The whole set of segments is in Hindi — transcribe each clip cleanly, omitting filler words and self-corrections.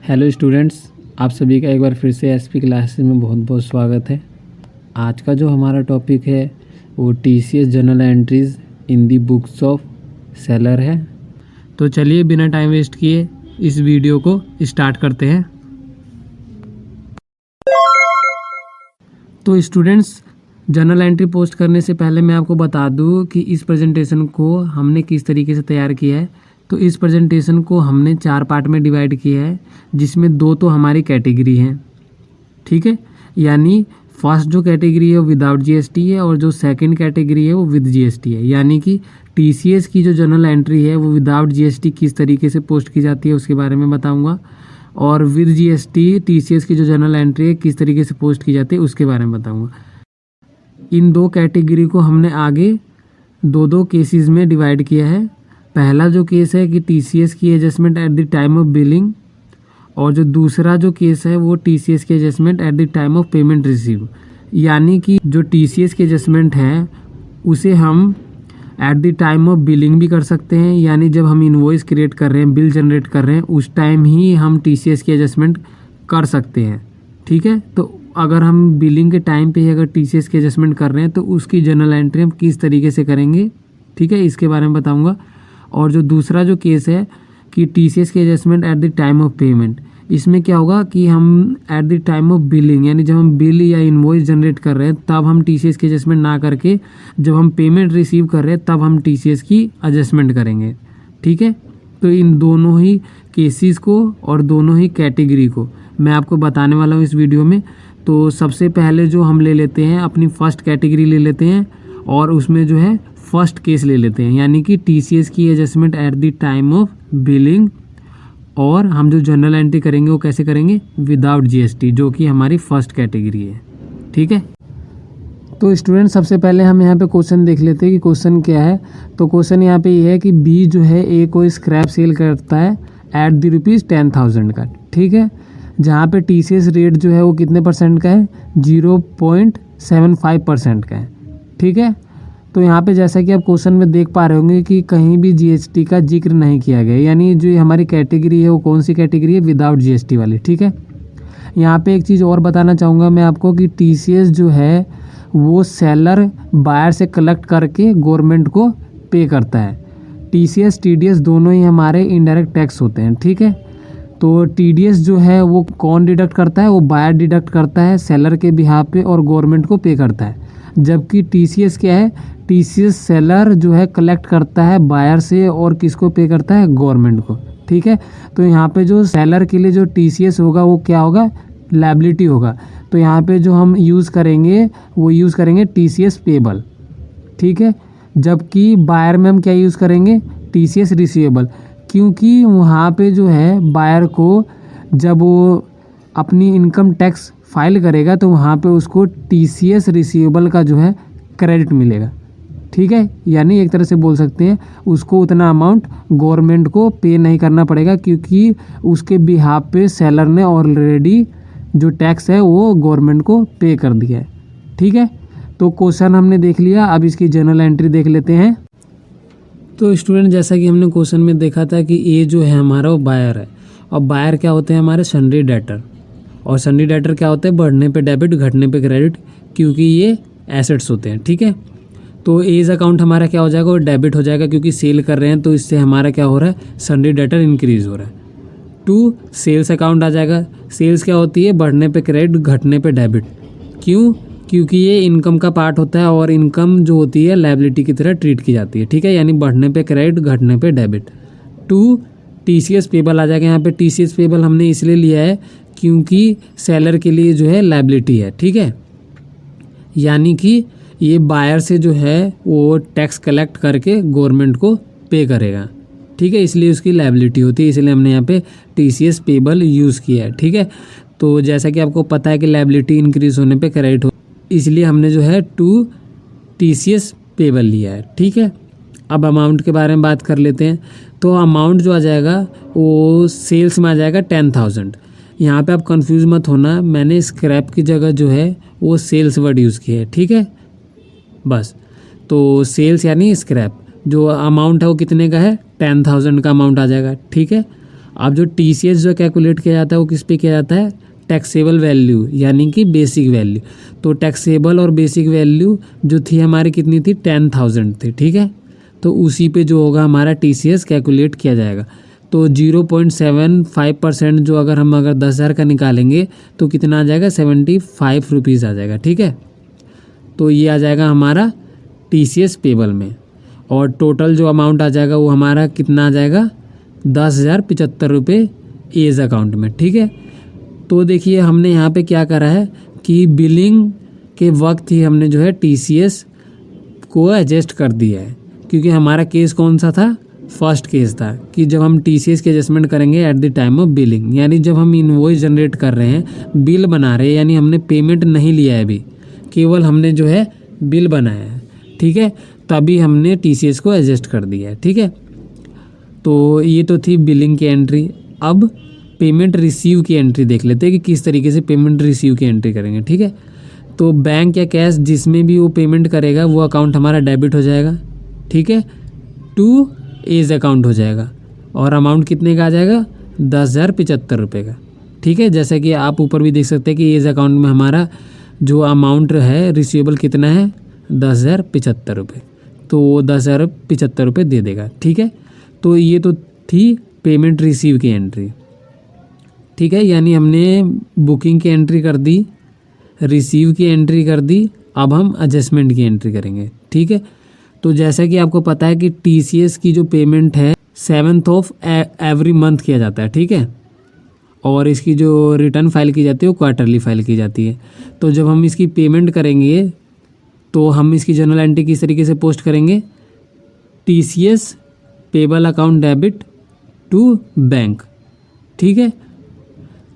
हेलो स्टूडेंट्स, आप सभी का एक बार फिर से एसपी क्लासेस में बहुत बहुत स्वागत है। आज का जो हमारा टॉपिक है वो TCS journal entries in the books of seller है। तो चलिए बिना टाइम वेस्ट किए इस वीडियो को स्टार्ट करते हैं। तो स्टूडेंट्स, जर्नल एंट्री पोस्ट करने से पहले मैं आपको बता दूं कि इस प्रेजेंटेशन को हमने किस तरीके से तैयार किया है। तो इस प्रेजेंटेशन को हमने 4 पार्ट में डिवाइड किया है, जिसमें 2 तो हमारी कैटेगरी हैं, ठीक है। यानी फर्स्ट जो कैटेगरी है वो विदाउट जीएसटी है और जो सेकंड कैटेगरी है वो विद जीएसटी है। यानी कि टीसीएस की जो जर्नल एंट्री है वो विदाउट जीएसटी किस तरीके से पोस्ट की जाती है उसके बारे में बताऊंगा, और विद जीएसटी टीसीएस की जो जर्नल एंट्री है किस तरीके से पोस्ट की जाती है उसके बारे में बताऊँगा। इन 2 कैटेगरी को हमने आगे 2 केसेस में डिवाइड किया है। पहला जो केस है कि टीसीएस की adjustment at the time of billing, और जो दूसरा जो केस है वो टीसीएस की adjustment at the time of payment receive. यानी कि जो टीसीएस की एडजस्टमेंट है उसे हम at the time of billing भी कर सकते हैं, यानी जब हम इनवॉइस क्रिएट कर रहे हैं, बिल जनरेट कर रहे हैं, उस टाइम ही हम टीसीएस की एडजस्टमेंट कर सकते हैं, ठीक है। तो अगर हम बिलिंग के टाइम पे ही अगर टीसीएस की एडजस्टमेंट कर रहे हैं तो उसकी जर्नल एंट्री हम किस तरीके से करेंगे, ठीक है, इसके बारे में बताऊंगा। और जो दूसरा जो केस है कि टीसीएस की adjustment at the time of payment, इसमें क्या होगा कि हम at the time of billing, यानी जब हम बिल या इनवॉइस जनरेट कर रहे हैं तब हम टीसीएस की एडजस्टमेंट ना करके जब हम पेमेंट रिसीव कर रहे हैं तब हम टीसीएस की एडजस्टमेंट करेंगे, ठीक है। तो इन दोनों ही केसेस को और दोनों ही कैटेगरी को मैं आपको बताने वाला हूँ इस वीडियो में। तो सबसे पहले जो हम ले लेते हैं अपनी फर्स्ट कैटेगरी ले लेते हैं और उसमें जो है फर्स्ट केस ले लेते हैं, यानी कि टीसीएस की adjustment at the time of billing. और हम जो जर्नल एंट्री करेंगे वो कैसे करेंगे, विदाउट जीएसटी, जो कि हमारी फर्स्ट कैटेगरी है, ठीक है। तो स्टूडेंट, सबसे पहले हम यहाँ पे क्वेश्चन देख लेते हैं कि क्वेश्चन क्या है। तो क्वेश्चन यहाँ पे ये है कि बी जो है ए को स्क्रैप सेल करता है एट द ₹10,000 का, ठीक है, जहाँ पे टीसीएस रेट जो है वो कितने % का है, 0.75% का है, ठीक है। तो यहाँ पे जैसा कि आप क्वेश्चन में देख पा रहे होंगे कि कहीं भी जीएसटी का जिक्र नहीं किया गया, यानी जो हमारी कैटेगरी है वो कौन सी कैटेगरी है, विदाउट जीएसटी वाली, ठीक है। यहाँ पे एक चीज़ और बताना चाहूँगा मैं आपको कि टीसीएस जो है वो सेलर बायर से कलेक्ट करके गवर्नमेंट को पे करता है। टीसीएस टीडीएस दोनों ही हमारे इनडायरेक्ट टैक्स होते हैं, ठीक है। तो टीडीएस जो है वो कौन डिडक्ट करता है, वो बायर डिडक्ट करता है सेलर के बिहाफ पे और गवर्नमेंट को पे करता है। जबकि टीसीएस क्या है, टीसीएस सेलर जो है कलेक्ट करता है बायर से और किसको पे करता है, गवर्नमेंट को, ठीक है। तो यहाँ पे जो सेलर के लिए जो टीसीएस होगा वो क्या होगा, लायबिलिटी होगा। तो यहाँ पे जो हम यूज़ करेंगे वो यूज़ करेंगे टीसीएस पेबल, ठीक है। जबकि बायर में हम क्या यूज़ करेंगे, टीसीएस रिसीवेबल, क्योंकि वहाँ पे जो है बायर को जब वो अपनी इनकम टैक्स फाइल करेगा तो वहाँ पे उसको टीसीएस रिसीवेबल का जो है क्रेडिट मिलेगा, ठीक है। यानी एक तरह से बोल सकते हैं उसको उतना अमाउंट गवर्नमेंट को पे नहीं करना पड़ेगा, क्योंकि उसके बिहाफ पे सेलर ने ऑलरेडी जो टैक्स है वो गवर्नमेंट को पे कर दिया है, ठीक है। तो क्वेश्चन हमने देख लिया, अब इसकी जर्नल एंट्री देख लेते हैं। तो स्टूडेंट, जैसा कि हमने क्वेश्चन में देखा था कि ए जो है हमारा वो बायर है, और बायर क्या होते हैं हमारे सन्ड्री डेटर, और सन्ड्री डेटर क्या होते हैं, बढ़ने पे डेबिट घटने पे क्रेडिट, क्योंकि ये एसेट्स होते हैं, ठीक है। तो एज अकाउंट हमारा क्या हो जाएगा, वो डेबिट हो जाएगा, क्योंकि सेल कर रहे हैं तो इससे हमारा क्या हो रहा है, सन्ड्री डेटर इंक्रीज हो रहा है। टू सेल्स अकाउंट आ जाएगा। सेल्स क्या होती है, बढ़ने पे क्रेडिट घटने पे डेबिट, क्यों, क्योंकि ये इनकम का पार्ट होता है और इनकम जो होती है लायबिलिटी की तरह ट्रीट की जाती है, ठीक है। यानी बढ़ने पे क्रेडिट घटने पे डेबिट। टू टीसीएस पेबल आ जाएगा। यहाँ पे टीसीएस पेबल हमने इसलिए लिया है क्योंकि सेलर के लिए जो है लायबिलिटी है, ठीक है। यानी कि ये बायर से जो है वो टैक्स कलेक्ट करके गवर्नमेंट को पे करेगा, ठीक है, इसलिए उसकी लायबिलिटी होती है, इसलिए हमने यहाँ पे टीसीएस पेबल यूज़ किया है, ठीक है। तो जैसा कि आपको पता है कि लायबिलिटी इंक्रीज होने पे क्रेडिट हो, इसलिए हमने जो है टू टीसीएस पेबल लिया है, ठीक है। अब अमाउंट के बारे में बात कर लेते हैं। तो अमाउंट जो आ जाएगा वो सेल्स में आ जाएगा 10,000। यहाँ पे आप कंफ्यूज मत होना, मैंने स्क्रैप की जगह जो है वो सेल्स वर्ड यूज़ किया है, ठीक है, बस। तो सेल्स यानी स्क्रैप, जो अमाउंट है वो कितने का है, 10,000 का अमाउंट आ जाएगा, ठीक है। अब जो TCS जो कैलकुलेट किया जाता है वो किस पे किया जाता है, टैक्सेबल वैल्यू यानी कि बेसिक वैल्यू। तो टैक्सेबल और बेसिक वैल्यू जो थी हमारी कितनी थी, 10,000 थी, ठीक है। तो उसी पे जो होगा हमारा TCS कैलकुलेट किया जाएगा। तो 0.75% जो अगर 10,000 का निकालेंगे तो कितना आ जाएगा, 75 रुपीज़ आ जाएगा, ठीक है। तो ये आ जाएगा हमारा TCS पेबल में, और टोटल जो अमाउंट आ जाएगा वो हमारा कितना आ जाएगा, 10,075 रुपये एज अकाउंट में, ठीक है। तो देखिए हमने यहाँ पे क्या करा है कि बिलिंग के वक्त ही हमने जो है TCS को एडजस्ट कर दिया है, क्योंकि हमारा केस कौन सा था, फर्स्ट केस था कि जब हम TCS के एडजस्टमेंट करेंगे at the time of billing, यानी जब हम इनवॉइस जनरेट कर रहे हैं, बिल बना रहे हैं, यानी हमने पेमेंट नहीं लिया है अभी, केवल हमने जो है बिल बनाया है, ठीक है, तभी हमने TCS को एडजस्ट कर दिया है, ठीक है। तो ये तो थी बिलिंग की एंट्री। अब पेमेंट रिसीव की एंट्री देख लेते हैं कि किस तरीके से पेमेंट रिसीव की एंट्री करेंगे, ठीक है। तो बैंक या कैश जिसमें भी वो पेमेंट करेगा वो अकाउंट हमारा डेबिट हो जाएगा, ठीक है, टू एज अकाउंट हो जाएगा, और अमाउंट कितने का आ जाएगा, 10,075 रुपये का, ठीक है। जैसा कि आप ऊपर भी देख सकते हैं कि एज अकाउंट में हमारा जो अमाउंट है रिसीवेबल कितना है, 10,075 रुपये, तो 10,075 रुपये दे देगा, ठीक है। तो ये तो थी पेमेंट रिसीव की एंट्री, ठीक है, यानी हमने बुकिंग की एंट्री कर दी, रिसीव की एंट्री कर दी, अब हम एडजस्टमेंट की एंट्री करेंगे, ठीक है। तो जैसा कि आपको पता है कि TCS की जो पेमेंट है 7th ऑफ एवरी मंथ किया जाता है, ठीक है, और इसकी जो रिटर्न फाइल की जाती है वो क्वार्टरली फाइल की जाती है। तो जब हम इसकी पेमेंट करेंगे तो हम इसकी जर्नल एंट्री किस तरीके से पोस्ट करेंगे, TCS payable account debit to bank, ठीक है।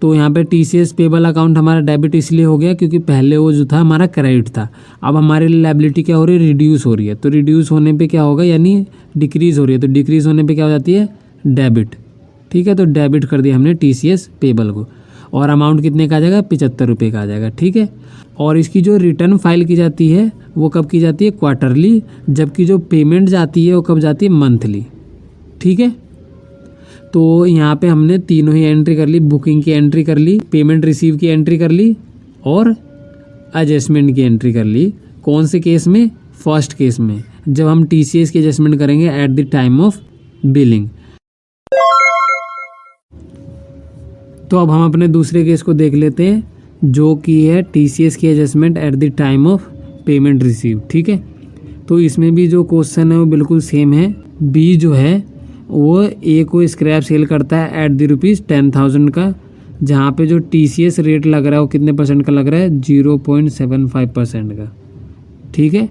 तो यहाँ पे TCS पेबल अकाउंट हमारा डेबिट इसलिए हो गया क्योंकि पहले वो जो था हमारा क्रेडिट था, अब हमारी लायबिलिटी क्या हो रही है, रिड्यूस हो रही है। तो रिड्यूस होने पे क्या होगा, यानी डिक्रीज़ हो रही है, तो डिक्रीज़ होने पे क्या हो जाती है, डेबिट, ठीक है। तो डेबिट कर दिया हमने TCS पेबल को, और अमाउंट कितने का आ जाएगा, 75 रुपये का आ जाएगा, ठीक है। और इसकी जो रिटर्न फाइल की जाती है वो कब की जाती है, क्वार्टरली, जबकि जो पेमेंट जाती है वो कब जाती है, मंथली, ठीक है। तो यहाँ पे हमने तीनों ही एंट्री कर ली, बुकिंग की एंट्री कर ली, पेमेंट रिसीव की एंट्री कर ली, और एडजस्टमेंट की एंट्री कर ली। कौन से केस में, फर्स्ट केस में, जब हम TCS की एडजस्टमेंट करेंगे at the time of billing. तो अब हम अपने दूसरे केस को देख लेते हैं, जो कि है TCS की adjustment at the time of payment receive, ठीक है। तो इसमें भी जो क्वेश्चन है वो बिल्कुल सेम है। बी जो है वो ए को स्क्रैप सेल करता है एट द ₹10,000 का, जहाँ पे जो TCS रेट लग रहा है वो कितने परसेंट का लग रहा है, 0.75% का, ठीक है।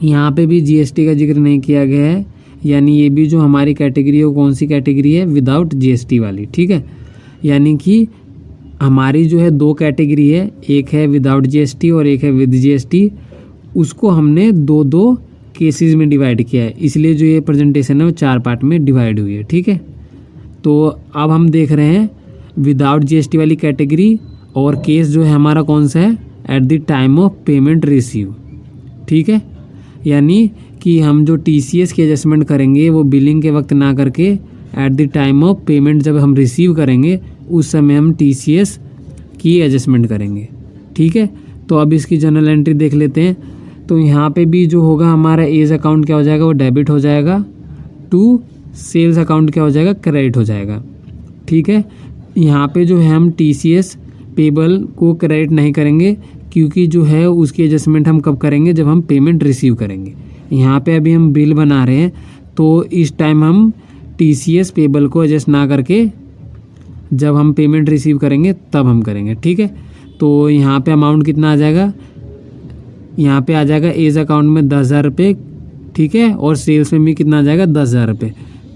यहाँ पे भी GST का जिक्र नहीं किया गया है, यानी ये भी जो हमारी कैटेगरी है वो कौन सी कैटेगरी है, विदाउट GST वाली, ठीक है। यानी कि हमारी जो है दो कैटेगरी है, एक है विदाउट GST और एक है विद GST, उसको हमने दो केसेस में डिवाइड किया है, इसलिए जो ये प्रेजेंटेशन है वो 4 पार्ट में डिवाइड हुई है, ठीक है। तो अब हम देख रहे हैं विदाउट GST वाली कैटेगरी, और केस जो है हमारा कौन सा है, at the time of payment receive, ठीक है। यानी कि हम जो TCS की एडजस्टमेंट करेंगे वो बिलिंग के वक्त ना करके at the time of payment जब हम रिसीव करेंगे उस समय हम TCS की एडजस्टमेंट करेंगे, ठीक है। तो अब इसकी जर्नल एंट्री देख लेते हैं। तो यहाँ पे भी जो होगा हमारा एज अकाउंट क्या हो जाएगा, वो डेबिट हो जाएगा, टू सेल्स अकाउंट क्या हो जाएगा, क्रेडिट हो जाएगा, ठीक है। यहाँ पे जो है हम TCS पेबल को क्रेडिट नहीं करेंगे, क्योंकि जो है उसकी एडजस्टमेंट हम कब करेंगे, जब हम पेमेंट रिसीव करेंगे। यहाँ पे अभी हम बिल बना रहे हैं, तो इस टाइम हम TCS पेबल को एडजस्ट ना करके जब हम पेमेंट रिसीव करेंगे तब हम करेंगे, ठीक है। तो यहाँ पे अमाउंट कितना आ जाएगा, यहाँ पे आ जाएगा एज अकाउंट में 10,000 रुपये, ठीक है, और सेल्स में भी कितना आ जाएगा, 10,000 रुपये,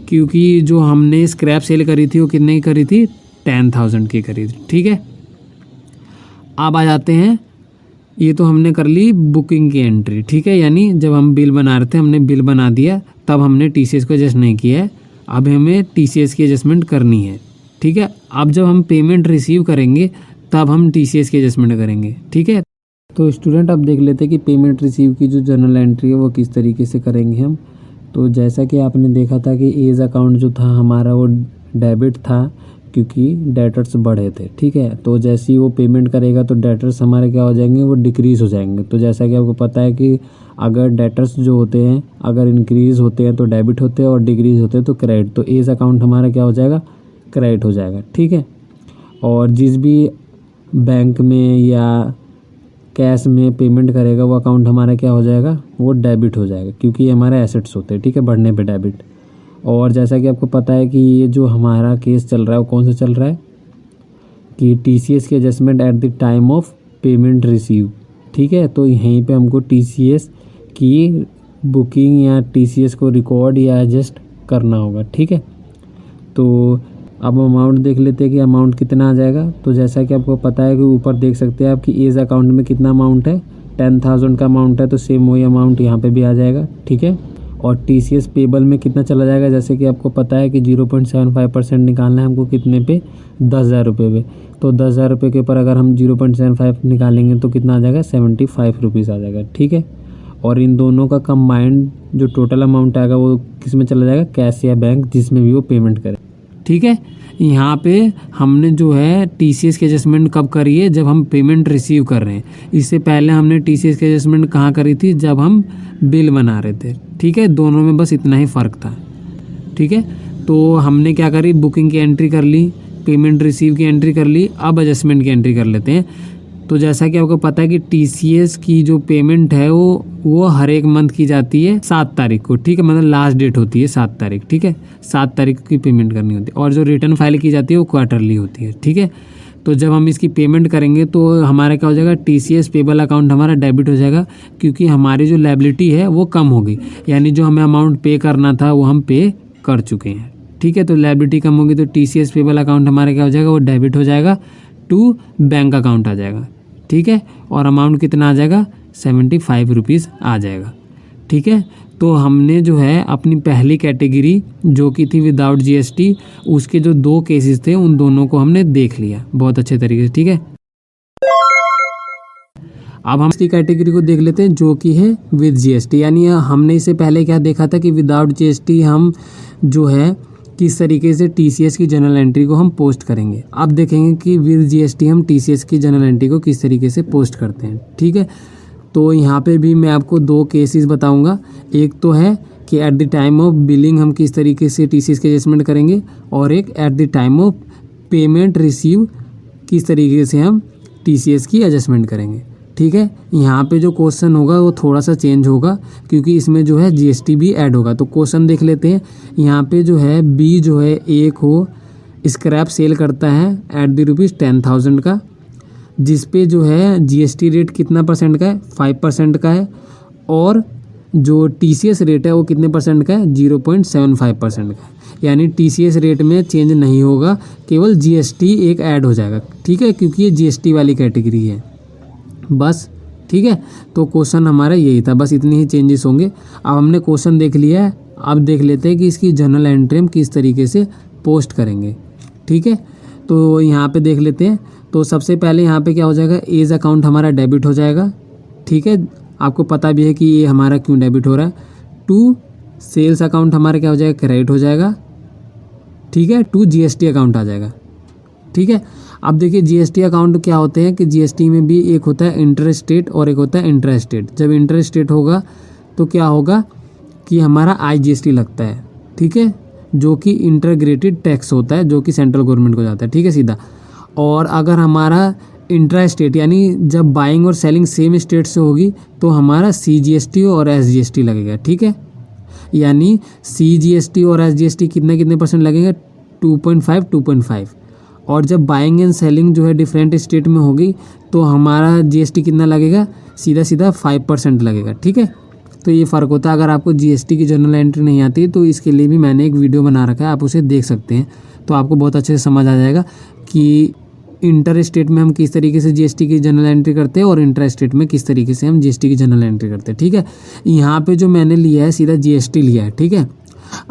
क्योंकि जो हमने स्क्रैप सेल करी थी वो कितने की करी थी, 10,000 की करी थी, ठीक है। अब आ जाते हैं, ये तो हमने कर ली बुकिंग की एंट्री, ठीक है, यानी जब हम बिल बना रहे थे हमने बिल बना दिया, तब हमने TCS को एडजस्ट नहीं किया है, अब हमें TCS की एडजस्टमेंट करनी है, ठीक है। अब जब हम पेमेंट रिसीव करेंगे तब हम TCS की एडजस्टमेंट करेंगे, ठीक है। तो स्टूडेंट अब देख लेते हैं कि पेमेंट रिसीव की जो जर्नल एंट्री है वो किस तरीके से करेंगे हम। तो जैसा कि आपने देखा था कि एज अकाउंट जो था हमारा वो डेबिट था क्योंकि डेटर्स बढ़े थे, ठीक है। तो जैसे ही वो पेमेंट करेगा तो डेटर्स हमारे क्या हो जाएंगे, वो डिक्रीज़ हो जाएंगे। तो जैसा कि आपको पता है कि अगर डेटर्स जो होते हैं अगर इंक्रीज़ होते हैं तो डेबिट होते हैं और डिक्रीज़ होते हैं तो क्रेडिट। तो एज अकाउंट हमारा क्या हो जाएगा, क्रेडिट हो जाएगा, ठीक है। और जिस भी बैंक में या कैश में पेमेंट करेगा वो अकाउंट हमारा क्या हो जाएगा, वो डेबिट हो जाएगा, क्योंकि ये हमारे एसेट्स होते हैं, ठीक है, बढ़ने पे डेबिट। और जैसा कि आपको पता है कि ये जो हमारा केस चल रहा है वो कौन सा चल रहा है कि TCS की adjustment at the time of payment receive, ठीक है। तो यहीं पे हमको TCS की बुकिंग या TCS को रिकॉर्ड या एडजस्ट करना होगा, ठीक है। तो अब अमाउंट देख लेते हैं कि अमाउंट कितना आ जाएगा। तो जैसा कि आपको पता है कि ऊपर देख सकते हैं आपकी एज अकाउंट में कितना अमाउंट है, 10,000 का अमाउंट है, तो सेम वही अमाउंट यहाँ पे भी आ जाएगा, ठीक है। और TCS पेबल में कितना चला जाएगा, जैसे कि आपको पता है कि 0.75% निकालना है हमको कितने पे, 10,000 रुपये पे। तो 10,000 रुपये के ऊपर अगर हम 0.75 निकालेंगे तो कितना आ जाएगा, 75 रुपीज़ आ जाएगा, ठीक है। और इन दोनों का कंबाइंड जो टोटल अमाउंट आएगा वो किस में चला जाएगा, कैश या बैंक, जिसमें भी वो पेमेंट करे, ठीक है। यहाँ पे हमने जो है TCS की एडजस्टमेंट कब करी है, जब हम पेमेंट रिसीव कर रहे हैं। इससे पहले हमने TCS की एडजस्टमेंट कहाँ करी थी, जब हम बिल बना रहे थे, ठीक है। दोनों में बस इतना ही फ़र्क था, ठीक है। तो हमने क्या करी, बुकिंग की एंट्री कर ली, पेमेंट रिसीव की एंट्री कर ली, अब एडजस्टमेंट की एंट्री कर लेते हैं। तो जैसा कि आपको पता है कि TCS की जो पेमेंट है वो हर एक मंथ की जाती है 7 तारीख को, ठीक है। मतलब लास्ट डेट होती है 7 तारीख, ठीक है। 7 तारीख की पेमेंट करनी होती है। और जो रिटर्न फाइल की जाती है वो क्वार्टरली होती है, ठीक है। तो जब हम इसकी पेमेंट करेंगे तो हमारा क्या हो जाएगा, TCS पेबल अकाउंट हमारा डेबिट हो जाएगा, क्योंकि हमारी जो लायबिलिटी है वो कम हो गई, यानी जो हमें अमाउंट पे करना था वो हम पे कर चुके हैं, ठीक है। तो लायबिलिटी कम होगी तो TCS पेबल अकाउंट हमारा क्या हो जाएगा, वो डेबिट हो जाएगा टू बैंक अकाउंट आ जाएगा, ठीक है। और अमाउंट कितना आ जाएगा, 75 रुपीज़ आ जाएगा, ठीक है। तो हमने जो है अपनी पहली कैटेगरी जो कि थी विदाउट GST, उसके जो 2 केसेस थे उन दोनों को हमने देख लिया बहुत अच्छे तरीके से, ठीक है। अब हम इसकी कैटेगरी को देख लेते हैं जो कि है विद GST, यानी हमने इससे पहले क्या देखा था कि विदाउट GST हम जो है किस तरीके से TCS की जनरल एंट्री को हम पोस्ट करेंगे। अब देखेंगे कि विद GST हम TCS की जनरल एंट्री को किस तरीके से पोस्ट करते हैं, ठीक है। तो यहाँ पे भी मैं आपको 2 केसेस बताऊंगा। एक तो है कि at the time of billing हम किस तरीके से TCS की एडजस्टमेंट करेंगे, और एक at the time of payment receive किस तरीके से हम TCS की एडजस्टमेंट करेंगे, ठीक है। यहाँ पे जो क्वेश्चन होगा वो थोड़ा सा चेंज होगा, क्योंकि इसमें जो है GST भी ऐड होगा। तो क्वेश्चन देख लेते हैं। यहाँ पे जो है B जो है एक हो स्क्रैप सेल करता है एट द ₹10,000 का, जिस पे जो है GST रेट कितना परसेंट का है, 5% का है। और जो TCS रेट है वो कितने परसेंट का है, 0.75% का है। यानी TCS रेट में चेंज नहीं होगा, केवल GST एक ऐड हो जाएगा, ठीक है, क्योंकि ये GST वाली कैटेगरी है बस, ठीक है। तो क्वेश्चन हमारा यही था, बस इतनी ही चेंजेस होंगे। अब हमने क्वेश्चन देख लिया है, अब देख लेते हैं कि इसकी जनरल एंट्री हम किस तरीके से पोस्ट करेंगे, ठीक है। तो यहाँ पे देख लेते हैं। तो सबसे पहले यहाँ पे क्या हो जाएगा, एज अकाउंट हमारा डेबिट हो जाएगा, ठीक है। आपको पता भी है कि ये हमारा क्यों डेबिट हो रहा है। टू सेल्स अकाउंट हमारा क्या हो जाएगा, क्रेडिट हो जाएगा, ठीक है। टू GST अकाउंट आ जाएगा, ठीक है। अब देखिए GST अकाउंट क्या होते हैं कि GST में भी एक होता है इंटरेस्ट रेट और एक होता है इंटरेस्ट रेट। जब इंटरेस्ट रेट होगा तो क्या होगा कि हमारा IGST लगता है, ठीक है, जो कि इंटीग्रेटेड टैक्स होता है, जो कि सेंट्रल गवर्नमेंट को जाता है, ठीक है, सीधा। और अगर हमारा इंट्रा स्टेट यानी जब बाइंग और सेलिंग सेम स्टेट से होगी तो हमारा CGST और SGST लगेगा, ठीक है। यानी CGST और SGST कितने परसेंट लगेगा, 2.5। और जब बाइंग एंड सेलिंग जो है डिफरेंट स्टेट में होगी तो हमारा GST कितना लगेगा, सीधा 5% लगेगा, ठीक है। तो ये फ़र्क होता है। अगर आपको GST की जनरल एंट्री नहीं आती तो इसके लिए भी मैंने एक वीडियो बना रखा है, आप उसे देख सकते हैं, तो आपको बहुत अच्छे से समझ आ जाएगा कि इंटर स्टेट में हम किस तरीके से GST की जनरल एंट्री करते हैं और इंटर स्टेट में किस तरीके से हम GST की जनरल एंट्री करते हैं, ठीक है। यहाँ पे जो मैंने लिया है सीधा GST लिया है, ठीक है।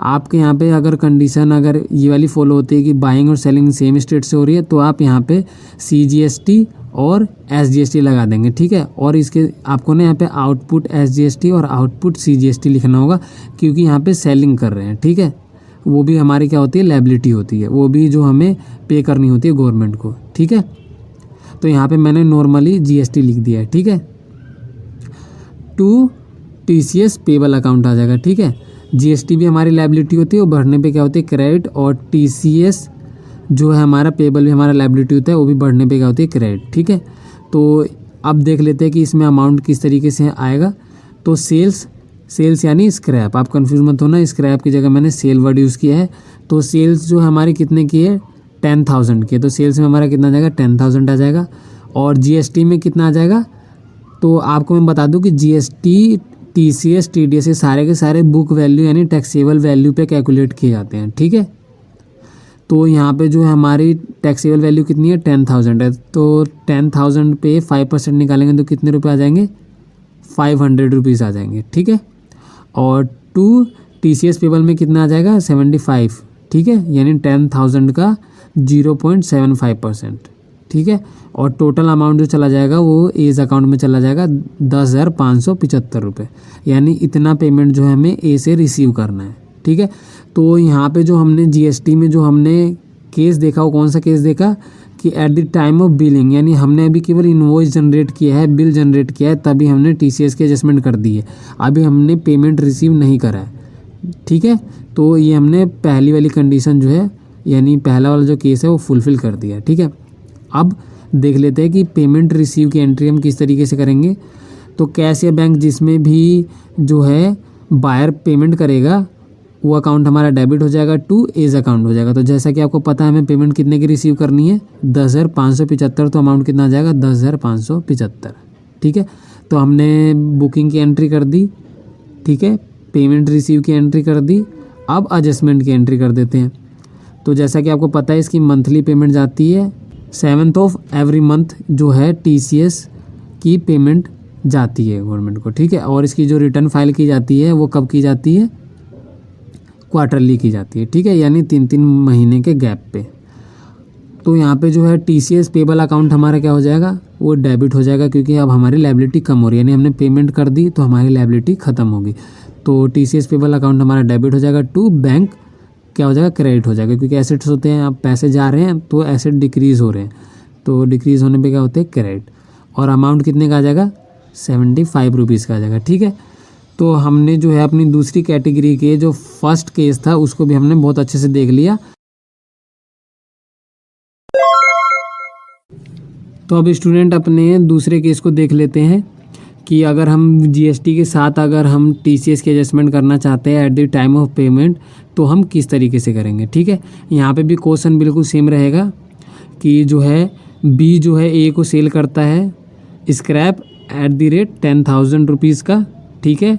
आपके यहाँ पे अगर कंडीशन अगर ये वाली फॉलो होती है कि बाइंग और सेलिंग सेम स्टेट से हो रही है तो आप यहाँ पे CGST और SGST लगा देंगे, ठीक है। और इसके आपको ना यहाँ पे आउटपुट SGST और आउटपुट CGST लिखना होगा, क्योंकि यहाँ पे सेलिंग कर रहे हैं, ठीक है। वो भी हमारी क्या होती है, लायबिलिटी होती है, वो भी जो हमें पे करनी होती है गवर्नमेंट को। ठीक है, तो यहाँ पे मैंने नॉर्मली जीएसटी लिख दिया है। ठीक है, टू टीसीएस पेबल अकाउंट आ जाएगा। ठीक है, जीएसटी भी हमारी लायबिलिटी होती है, वो बढ़ने पे क्या होती है, क्रेडिट, और टीसीएस जो है हमारा पेबल भी हमारा लायबिलिटी होता है, वो भी बढ़ने पे क्या होती है, क्रेडिट। ठीक है, तो अब देख लेते हैं कि इसमें अमाउंट किस तरीके से आएगा। तो सेल्स यानी स्क्रैप, आप कंफ्यूज मत होना, स्क्रैप की जगह मैंने सेल वर्ड यूज़ किया है। तो सेल्स जो हमारी कितने की है, 10,000 की है, तो सेल्स में हमारा कितना आ जाएगा, 10,000 आ जाएगा। और जीएसटी में कितना आ जाएगा, तो आपको मैं बता दूं कि जीएसटी, टीसीएस, टीडीएस ये सारे के सारे बुक वैल्यू यानी टैक्सेबल वैल्यू पे कैलकुलेट किए जाते हैं। ठीक है, तो यहाँ पे जो है हमारी टैक्सेबल वैल्यू कितनी है, 10,000 है। तो 10,000 पे 5% निकालेंगे तो कितने रुपए आ जाएंगे, 500 रुपीज़ आ जाएंगे। ठीक है, और टू टीसीएस पेबल में कितना आ जाएगा, 75। ठीक है, यानी 10,000 का 0.75%। ठीक है, और टोटल अमाउंट जो चला जाएगा वो एज अकाउंट में चला जाएगा 10,575 रुपये, यानी इतना पेमेंट जो है हमें ए से रिसीव करना है। ठीक है, तो यहाँ पे जो हमने जीएसटी में जो हमने केस देखा, वो कौन सा केस देखा कि at the time of billing, यानी हमने अभी केवल इनवॉइस जनरेट किया है, बिल जनरेट किया है, तभी हमने टीसीएस की एडजस्टमेंट कर दी है, अभी हमने पेमेंट रिसीव नहीं करा है। ठीक है, तो ये हमने पहली वाली कंडीशन जो है, यानी पहला वाला जो केस है वो फुलफ़िल कर दिया। ठीक है, अब देख लेते हैं कि पेमेंट रिसीव की एंट्री हम किस तरीके से करेंगे। तो कैश या बैंक जिसमें भी जो है बायर पेमेंट करेगा, वो अकाउंट हमारा डेबिट हो जाएगा, टू एज अकाउंट हो जाएगा। तो जैसा कि आपको पता है हमें पेमेंट कितने की रिसीव करनी है, 10,575, तो अमाउंट कितना आ जाएगा, 10,575। ठीक है, तो हमने बुकिंग की एंट्री कर दी। ठीक है, पेमेंट रिसीव की एंट्री कर दी। अब एडजस्टमेंट की एंट्री कर देते हैं। तो जैसा कि आपको पता है इसकी मंथली पेमेंट जाती है 7th ऑफ एवरी मंथ, जो है टीसीएस की पेमेंट जाती है गवर्नमेंट को। ठीक है, और इसकी जो रिटर्न फाइल की जाती है वो कब की जाती है, क्वार्टरली की जाती है। ठीक है, यानी 3-3 महीने के गैप पे। तो यहाँ पे जो है टीसीएस पेबल अकाउंट हमारा क्या हो जाएगा, वो डेबिट हो जाएगा, क्योंकि अब हमारी लायबिलिटी कम हो रही है, यानी हमने पेमेंट कर दी तो हमारी लायबिलिटी ख़त्म होगी। तो टीसीएस पेबल अकाउंट हमारा डेबिट हो जाएगा, टू बैंक क्या हो जाएगा, क्रेडिट हो जाएगा, क्योंकि एसेट्स होते हैं, अब पैसे जा रहे हैं तो एसेट डिक्रीज़ हो रहे हैं, तो डिक्रीज़ होने पे क्या होते हैं, क्रेडिट। और अमाउंट कितने का आ जाएगा, 75 रुपीज़ का आ जाएगा। ठीक है, तो हमने जो है अपनी दूसरी कैटेगरी के जो फर्स्ट केस था उसको भी हमने बहुत अच्छे से देख लिया। तो अब स्टूडेंट अपने दूसरे केस को देख लेते हैं कि अगर हम जीएसटी के साथ अगर हम टीसीएस की एडजस्टमेंट करना चाहते हैं at the time of payment, तो हम किस तरीके से करेंगे। ठीक है, यहाँ पे भी क्वेश्चन बिल्कुल सेम रहेगा कि जो है बी जो है ए को सेल करता है scrap at the rate 10,000 rupees का। ठीक है,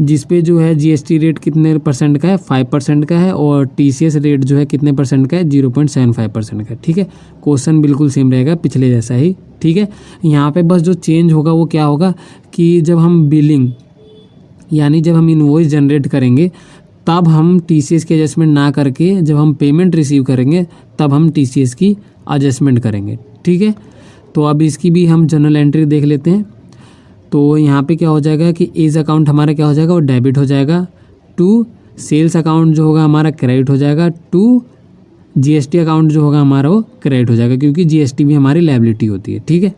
जिस पे जो है जीएसटी रेट कितने परसेंट का है, 5% का है, और टीसीएस रेट जो है कितने परसेंट का है, 0.75% का। ठीक है, क्वेश्चन बिल्कुल सेम रहेगा पिछले जैसा ही। ठीक है, यहाँ पे बस जो चेंज होगा वो क्या होगा कि जब हम बिलिंग यानी जब हम इनवॉइस जनरेट करेंगे तब हम टीसीएस की एडजस्टमेंट ना करके जब हम पेमेंट रिसीव करेंगे तब हम टीसीएस की एडजस्टमेंट करेंगे। ठीक है, तो अब इसकी भी हम जनरल एंट्री देख लेते हैं। तो यहाँ पे क्या हो जाएगा कि एज अकाउंट हमारा क्या हो जाएगा, वो डेबिट हो जाएगा, टू सेल्स अकाउंट जो होगा हमारा क्रेडिट हो जाएगा, टू जीएसटी अकाउंट जो होगा हमारा वो क्रेडिट हो जाएगा, क्योंकि जीएसटी भी हमारी लायबिलिटी होती है। ठीक है,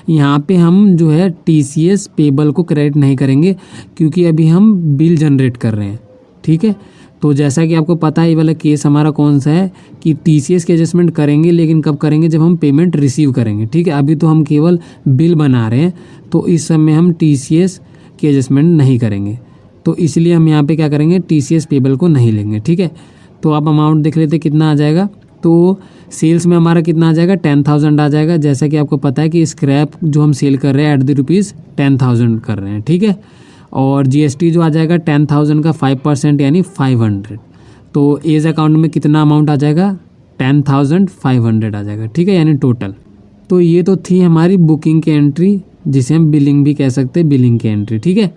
यहाँ पे हम जो है टीसीएस पेबल को क्रेडिट नहीं करेंगे, क्योंकि अभी हम बिल जनरेट कर रहे हैं। ठीक है, तो जैसा कि आपको पता है ये वाला केस हमारा कौन सा है कि टीसीएस की एडजस्टमेंट करेंगे, लेकिन कब करेंगे, जब हम पेमेंट रिसीव करेंगे। ठीक है, अभी तो हम केवल बिल बना रहे हैं, तो इस समय हम टीसीएस की एडजस्टमेंट नहीं करेंगे, तो इसलिए हम यहाँ पे क्या करेंगे, टीसीएस पेबल को नहीं लेंगे। ठीक है, तो आप अमाउंट देख लेते कितना आ जाएगा। तो सेल्स में हमारा कितना आ जाएगा, 10,000 आ जाएगा। जैसा कि आपको पता है कि स्क्रैप जो हम सेल कर रहे हैं एट द रुपीज़ 10,000 कर रहे हैं। ठीक है, और जीएसटी जो आ जाएगा 10,000 का 5% यानी 500। तो एज अकाउंट में कितना अमाउंट आ जाएगा, 10,500 आ जाएगा। ठीक है, यानी टोटल। तो ये तो थी हमारी बुकिंग की एंट्री, जिसे हम बिलिंग भी कह सकते हैं, बिलिंग की एंट्री। ठीक है,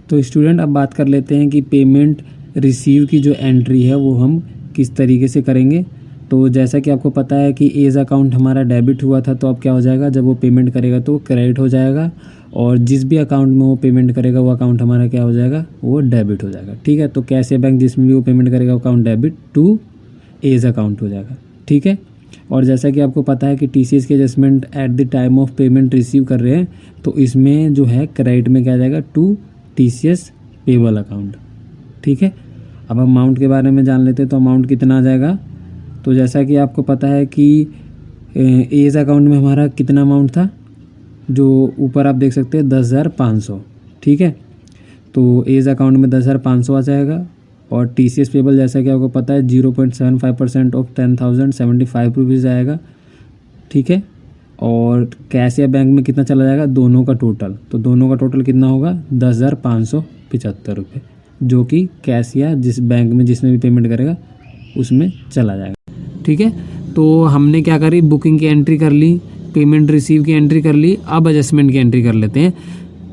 तो स्टूडेंट अब बात कर लेते हैं कि पेमेंट रिसीव की जो एंट्री है वो हम किस तरीके से करेंगे। तो जैसा कि आपको पता है कि एज अकाउंट हमारा डेबिट हुआ था, तो अब क्या हो जाएगा, जब वो पेमेंट करेगा तो क्रेडिट हो जाएगा, और जिस भी अकाउंट में वो पेमेंट करेगा वो अकाउंट हमारा क्या हो जाएगा, वो डेबिट हो जाएगा। ठीक है, तो कैश या बैंक जिसमें भी वो पेमेंट करेगा account debit to as account हो जाएगा। ठीक है, और जैसा कि आपको पता है कि TCS के adjustment at the time of payment receive कर रहे हैं, तो इसमें जो है क्रेडिट में क्या जाएगा, टू TCS पेबल अकाउंट। ठीक है, अब अमाउंट के बारे में जान लेते हैं, तो अमाउंट कितना आ जाएगा। तो जैसा कि आपको पता है कि एज अकाउंट में हमारा कितना अमाउंट था, जो ऊपर आप देख सकते हैं 10,500। ठीक है, तो एज अकाउंट में 10,500 आ जाएगा, और TCS पेबल जैसा कि आपको पता है 0.75% ऑफ 10,000 75 रुपीज़ आएगा। ठीक है, और कैश या बैंक में कितना चला जाएगा, दोनों का टोटल, तो दोनों का टोटल कितना होगा, 10,575 रुपये, जो कि कैश या जिस बैंक में जिसमें भी पेमेंट करेगा उसमें चला जाएगा। ठीक है, तो हमने क्या करी, बुकिंग की एंट्री कर ली, पेमेंट रिसीव की एंट्री कर ली, अब एडजस्टमेंट की एंट्री कर लेते हैं।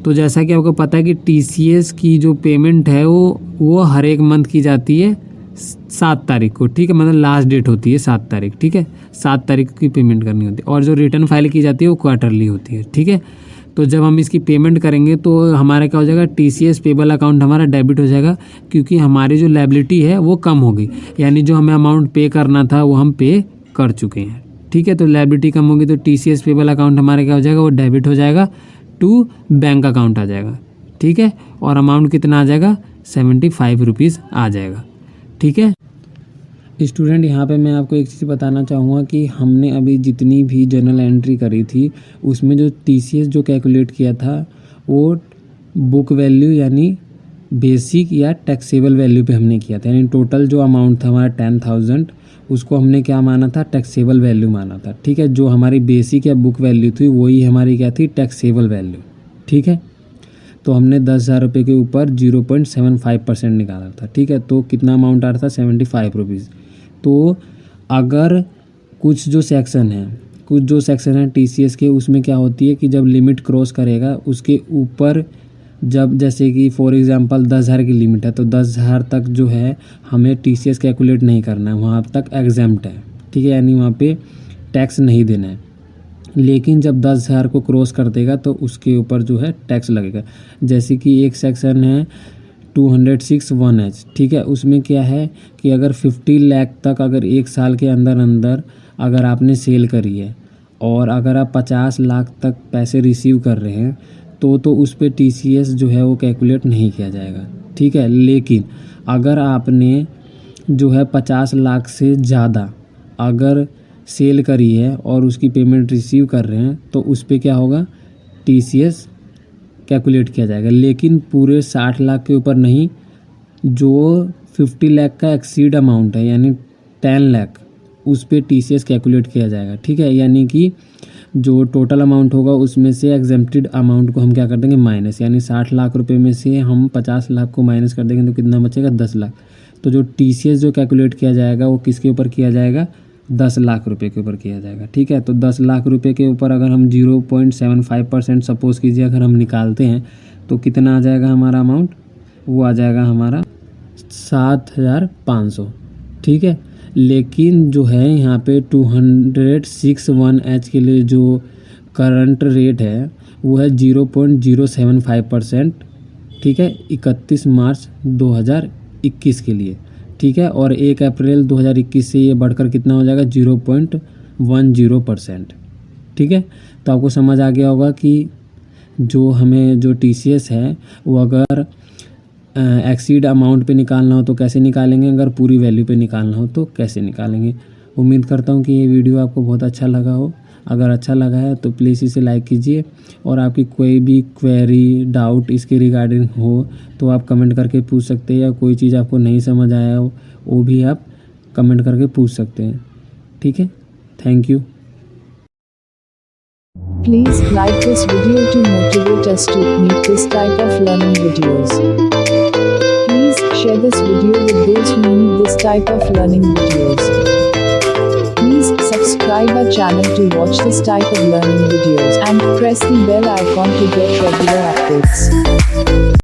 तो जैसा कि आपको पता है कि TCS की जो पेमेंट है वो हर एक मंथ की जाती है 7 तारीख को। ठीक है, मतलब लास्ट डेट होती है 7 तारीख। ठीक है, 7 तारीख की पेमेंट करनी होती है, और जो रिटर्न फाइल की जाती है वो क्वार्टरली होती है। ठीक है, तो जब हम इसकी पेमेंट करेंगे तो हमारा क्या हो जाएगा, TCS पेबल अकाउंट हमारा डेबिट हो जाएगा, क्योंकि हमारी जो लायबिलिटी है वो कम हो गई, यानी जो हमें अमाउंट पे करना था वो हम पे कर चुके हैं। ठीक है, तो लायबिलिटी कम होगी, तो TCS पेबल अकाउंट हमारा क्या हो जाएगा, वो डेबिट हो जाएगा टू बैंक अकाउंट आ जाएगा। ठीक है, और अमाउंट कितना आ जाएगा, 75 रुपीज़ आ जाएगा। ठीक है स्टूडेंट, यहाँ पे मैं आपको एक चीज़ बताना चाहूँगा कि हमने अभी जितनी भी जर्नल एंट्री करी थी उसमें जो TCS जो कैलकुलेट किया था वो बुक वैल्यू यानी बेसिक या टैक्सेबल वैल्यू पे हमने किया था, यानी टोटल जो अमाउंट था हमारा 10,000 उसको हमने क्या माना था, टैक्सेबल वैल्यू माना था। ठीक है, जो हमारी बेसिक या बुक वैल्यू थी वही हमारी क्या थी, टैक्सेबल वैल्यू। ठीक है, तो हमने 10,000 रुपये के ऊपर 0.75% निकाला था। ठीक है, तो कितना अमाउंट आ रहा था, 75 रुपीज़। तो अगर कुछ जो सेक्शन है TCS के, उसमें क्या होती है कि जब लिमिट क्रॉस करेगा उसके ऊपर, जब जैसे कि फॉर एग्जांपल 10,000 की लिमिट है तो 10,000 तक जो है हमें TCS कैलकुलेट नहीं करना है, वहाँ तक एग्जैम्प्ट है। ठीक है, यानी वहाँ पे टैक्स नहीं देना है। लेकिन जब 10,000 को क्रॉस कर देगा तो उसके ऊपर जो है टैक्स लगेगा। जैसे कि एक सेक्शन है 206(1)(h). ठीक है, उसमें क्या है कि अगर 50 लाख तक अगर एक साल के अंदर अगर आपने सेल करी है, और अगर आप 50 लाख तक पैसे रिसीव कर रहे हैं तो उस पर TCS जो है वो कैलकुलेट नहीं किया जाएगा। ठीक है, लेकिन अगर आपने जो है 50 लाख से ज़्यादा अगर सेल करी है और उसकी पेमेंट रिसीव कर रहे हैं तो उस पर क्या होगा, TCS कैलकुलेट किया जाएगा। लेकिन पूरे 60 लाख के ऊपर नहीं, जो 50 लाख का एक्सीड अमाउंट है यानी 10 लाख, उस पर TCS कैलकुलेट किया जाएगा। ठीक है, यानी कि जो टोटल अमाउंट होगा उसमें से एग्जेम्प्टेड अमाउंट को हम क्या कर देंगे, माइनस, यानी 60 लाख रुपए में से हम 50 लाख को माइनस कर देंगे तो कितना बचेगा, 10 लाख। तो जो TCS जो कैलकुलेट किया जाएगा वो किसके ऊपर किया जाएगा, 10 लाख रुपए के ऊपर किया जाएगा। ठीक है, तो 10 लाख रुपए के ऊपर अगर हम 0.75% सपोज़ कीजिए अगर हम निकालते हैं तो कितना आ जाएगा हमारा अमाउंट, वो आ जाएगा हमारा 7,500। ठीक है, लेकिन जो है यहाँ पे 206(1)(h) के लिए जो करंट रेट है वो है 0.075%। ठीक है, 31 मार्च 2021 के लिए। ठीक है, और 1 अप्रैल 2021 से ये बढ़कर कितना हो जाएगा, 0.10%। ठीक है, तो आपको समझ आ गया होगा कि जो हमें जो TCS है वो अगर एक्सीड अमाउंट पे निकालना हो तो कैसे निकालेंगे, अगर पूरी वैल्यू पे निकालना हो तो कैसे निकालेंगे। उम्मीद करता हूँ कि ये वीडियो आपको बहुत अच्छा लगा हो। अगर अच्छा लगा है तो प्लीज़ इसे लाइक कीजिए, और आपकी कोई भी क्वेरी डाउट इसके रिगार्डिंग हो तो आप कमेंट करके पूछ सकते हैं, या कोई चीज़ आपको नहीं समझ आया हो वो भी आप कमेंट करके पूछ सकते हैं। ठीक है, thank you. Please like this video to motivate us to make this type of learning videos. Please share this video with those who need this type of learning videos. Please subscribe our channel to watch this type of learning videos and press the bell icon to get regular updates.